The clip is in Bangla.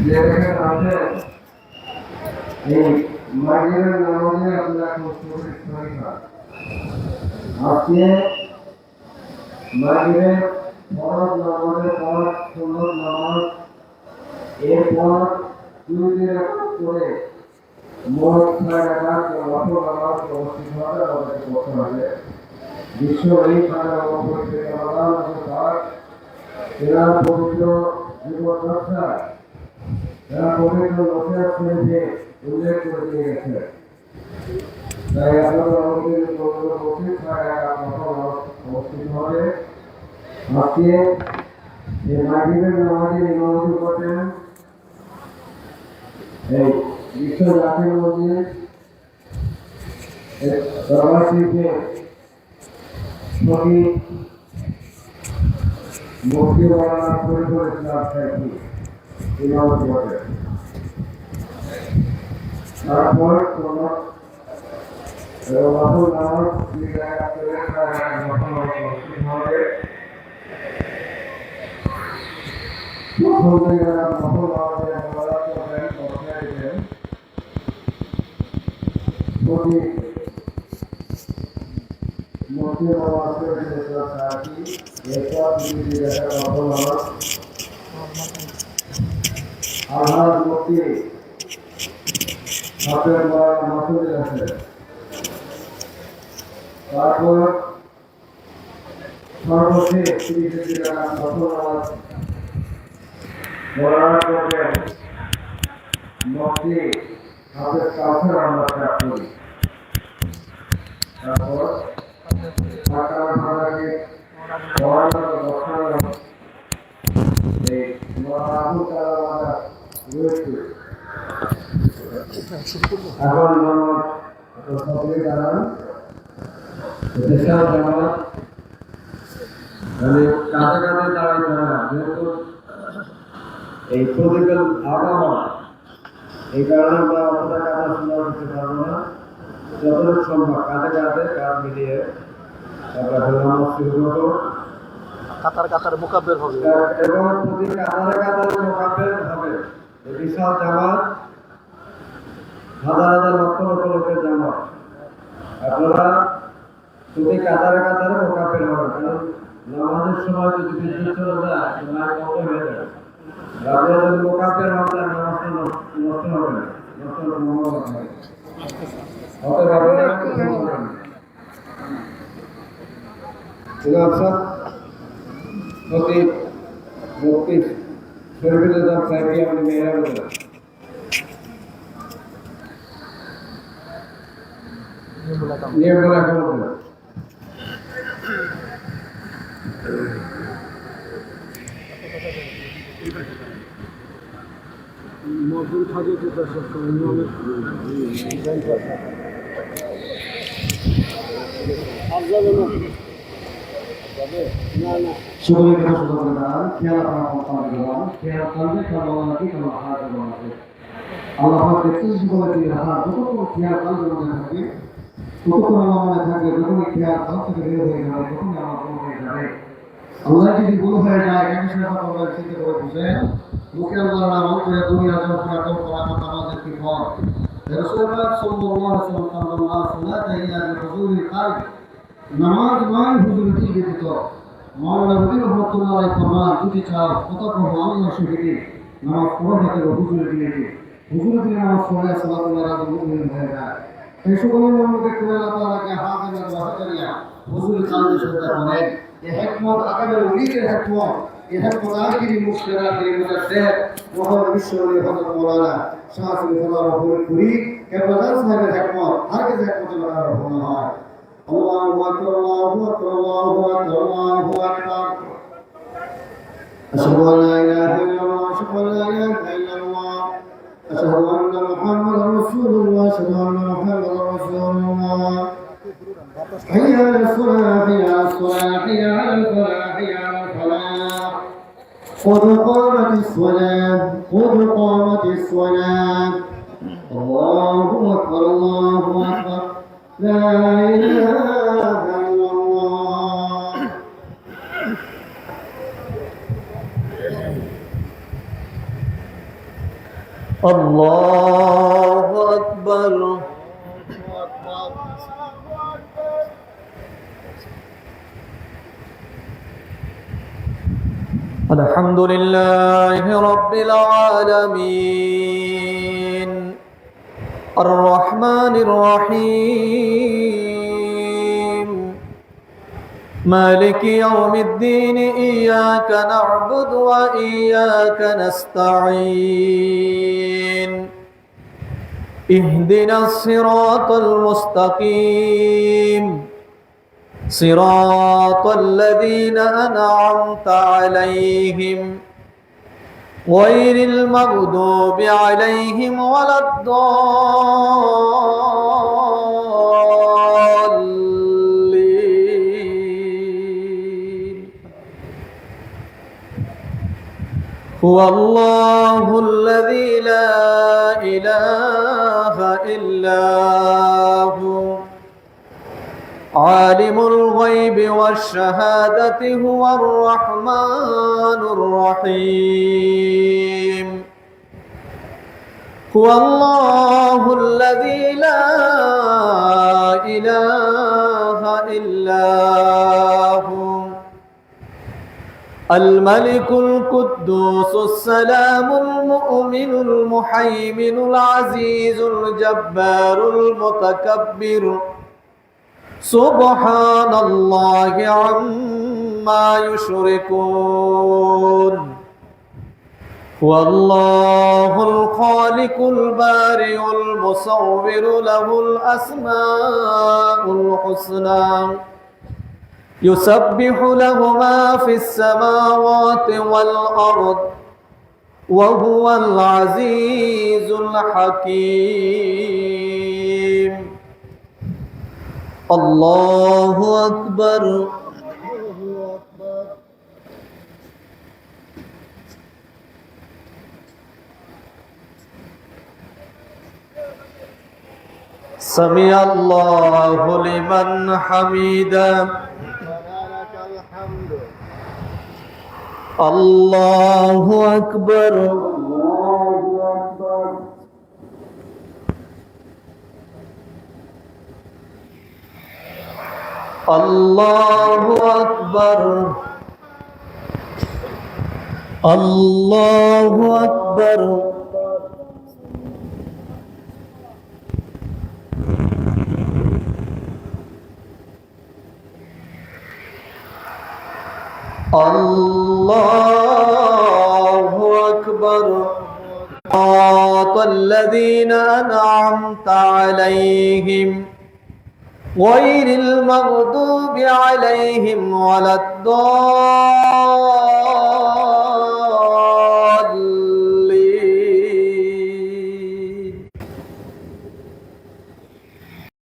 যেখানে আছে এই মাগরিবের নামাজে আপনারা মুসলিম সংখ্যা আজকে মাগরিবের ফরজ নামাজের পর সুন্নত নামাজ এরপর 2 দিন করে মোট 6 রাকাত ওয়াফর নামাজ অনুষ্ঠিত হবে আমাদের করতে হবে বিশ্ব এই খানা অবস্থিত রমাদান মাস এরা পবিত্র জীবন রক্ষা এরা পবিত্র নসিহত শরীফে উল্লেখ করে দিয়ে গেছে তাই আপনারা আমাদের পবিত্র নসিহত অনুষ্ঠিত হবে আজকে এই মাগরিবের নামাজের ইমামতি করতেন এই বিশ্ব জাতির মধ্যে দরবার শরীফে শহীদ মুফতি মাওলানা ফরিদুল ইসলাম সাহেব ইমামতি করতেন তারপর কোন ওয়াফর নামাজ হবে তারপর সর্বশেষ মুফতি হাফেজ কাউসার আমরা ত্যাগ করি তারপর এই প্রতিকূল আবহাওয়া এই কারণে আমরা অতটা কাজ সুন্দর করতে পারবো না যতটুকু সম্ভব কাঁধে কাঁধ মিলিয়ে আমরা নামাজ শুরু করবো কাতার কাতার মোকাব্বের হবে এবং প্রতি কাতারে মোকাব্বের হবে এই বিশাল জামাত হাজার হাজার লক্ষ লক্ষ লোকের জামাত আপনারা প্রতি কাতারে মোকাব্বের হবে কারণ নামাজের সময় যদি বিদ্যুৎ চলে যায় সময় কম হয়ে যাবে আপনারা যদি মোকাব্বের হন তার নামাজটা নষ্ট হবে না নষ্ট হবে মুফতি শরীফুল ইসলাম সাহেবকে আপনি মেহরবানি করেন নিয়ম বলা কেমন মজুর থাকে তো তার সব নিয়মের সকলের কথা শুনতে পারেন খেয়াল করা খেয়াল করলে সর্বনাকি কোনো হাত হবে আল্লাহ দেখতে জীবনে দিয়ে রাখা যতক্ষণ খেয়াল কালবের মধ্যে থাকে ততক্ষণ আমার মনে থাকে যখনই খেয়াল কাল থেকে বের হয়ে যাবে তখনই আমার ভুল হয়ে যাবে আল্লাহ যদি ভুল হয়ে যায় কেন সেটা করবেন চিন্তা করে বুঝেন মুখে আল্লাহর নাম করে দুনিয়া যখন করা আমাদের কি ফল রাসূলুল্লাহ সাল্লাল্লাহু আলাইহি ওয়াসাল্লাম আল্লাহ সাল্লাল্লাহু আলাইহি হুজুরুল কালব নামাজ নয় হুজুর কি ব্যতীত মাওলানা রবি রহমাতুল্লাহ আলাইহি ফরমান যদি চাও কত প্রভু আল্লাহ শহীদে নামাজ পড়তে হবে হুজুর দিয়েছে হুজুর দিয়ে নামাজ পড়লে সালাতুল্লাহ রাজি মুমিন হয়ে যায় এই সকলের মধ্যে কোরআন তাআলাকে হাফেজ ওয়া হাজারিয়া হুজুর কালবে শ্রদ্ধা করেন এই হিকমত আকাবের উলিদের হিকমত এই হিকমত আখিরি মুশকিলা আখিরি মুজাদ্দিদ মহান বিশ্বনবী হযরত মাওলানা শাহসুল হুদা পুরি কেবলাদার সাহেবের হিকমত আর কে হিকমতের বাড়ানো হয় আল্লাহু আকবার আল্লাহু আকবার আল্লাহু আকবার আল্লাহু আকবার আশহাদু আল্লা ইলাহা ইল্লাল্লাহ আশহাদু আল্লা ইলাহা ইল্লাল্লাহ আশহাদু আন্না মুহাম্মাদার রাসূলুল্লাহ আশহাদু আন্না মুহাম্মাদার রাসূলুল্লাহ حي على الصلاة حي على الصلاة حي على الفلاح حي على الفلاح قد قامت الصلاة قد قامت الصلاة الله أكبر الله أكبر لا إله إلا الله الله أكبر. الحمد لله رب العالمين الرحمن الرحيم مالك يوم الدين إياك نعبد وإياك نستعين اهدنا الصراط المستقيم صراط الذين أنعمت عليهم غير المغضوب عليهم ولا الضالين. هو الله الذي لا إله إلا هو عالم الغيب والشهادة هو الرحمن الرحيم. هو الله الذي لا إله إلا هو الملك القدوس السلام المؤمن المهيمن العزيز الجبار المتكبر سبحان الله عما يشركون. هو الله الخالق البارئ المصور له الأسماء الحسنى يسبح له ما في السماوات والأرض وهو العزيز الحكيم. الله أكبر. سمع الله لمن حمده. الله أكبر. الله أكبر. الله أكبر. الله أكبر. صراط الذين أنعمت عليهم غير المغضوب عليهم ولا الضالين.